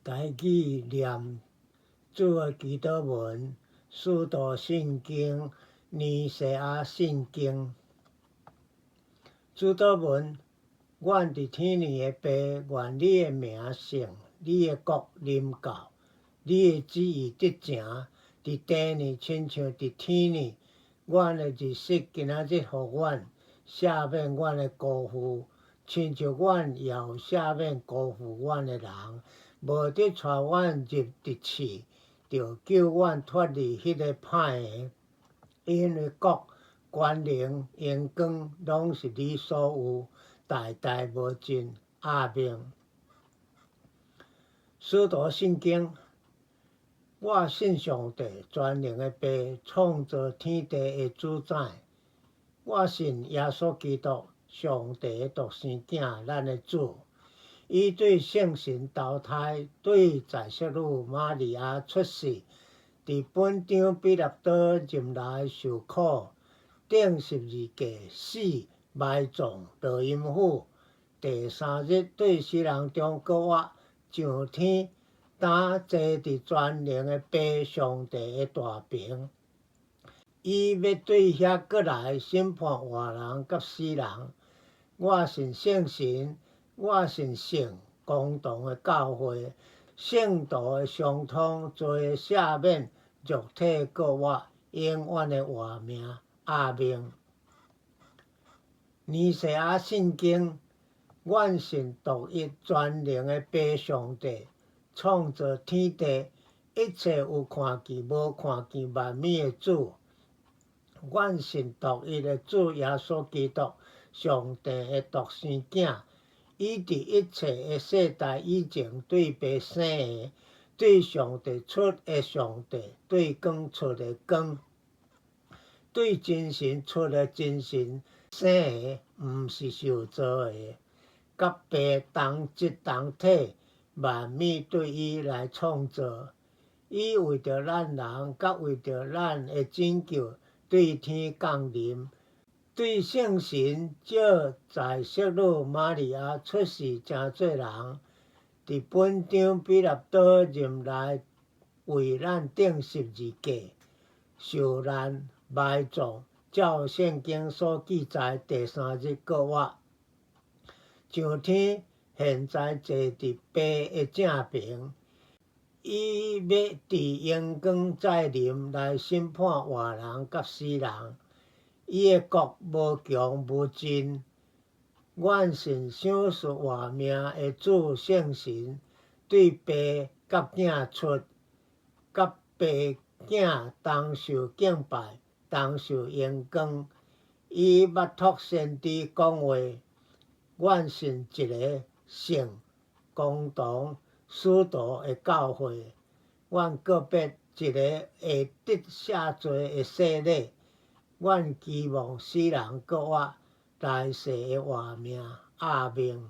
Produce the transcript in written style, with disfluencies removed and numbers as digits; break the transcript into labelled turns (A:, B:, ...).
A: 台语念主的祈祷文，使徒信经，尼西亚信经。主祷文：阮伫天年的爸，愿你的名圣，你的国临到，你的旨意得成，伫地呢亲像伫天呢。阮的日食今仔日互阮，赦免阮的辜负，亲像阮也有赦免辜负阮的人。无得带阮入敌试，着救阮脱离迄个歹的。因为国、权能、荣光，拢是你所有，代代无尽。阿们。使徒信经，我信上帝，全能的爸，创造天地的主宰。我信耶稣基督，上帝的独生囝，咱的主。伊对圣神投胎，对在色女玛利亚出世，伫本场彼拉多任内受苦，顶十字架死，埋葬，落阴府。第三日对死人中搁活，上天，呾坐伫全能的爸上帝的大屏。伊要对遐过来审判活人甲死人。我信圣神，我信圣公堂的教会，圣徒的相通，罪的赦免，肉体搁活，永远的活命。阿们。尼西亚信经，阮信独一全能的爸上帝，创造天地，一切有看见无看见万物的主。阮信独一的主耶稣基督，上帝的独生囝。伊伫一切的世代以前，对爸生的，对上帝出的上帝，对光出的光，对真神出的真神，生的，毋是受造的。甲爸同质同体，万物对伊来创造。伊为着咱人，甲为着咱的拯救，对天降临。对圣神借在色女玛利亚出世，成做人，伫本场彼拉多任内为咱顶十字架，受难、埋葬，照圣经所记载，第三日搁活，上天，现在坐伫爸的正边。伊要伫阳光再临来审判活人甲死人。伊的国无穷无尽。阮信赏赐活命的主圣神，对爸甲囝出，甲爸囝同受敬拜，同受荣光。伊捌托先知讲话。阮信一个圣公堂使徒的教会。阮告别一个会得赦罪的洗礼。阮期望死人搁活，来世的活命。阿们。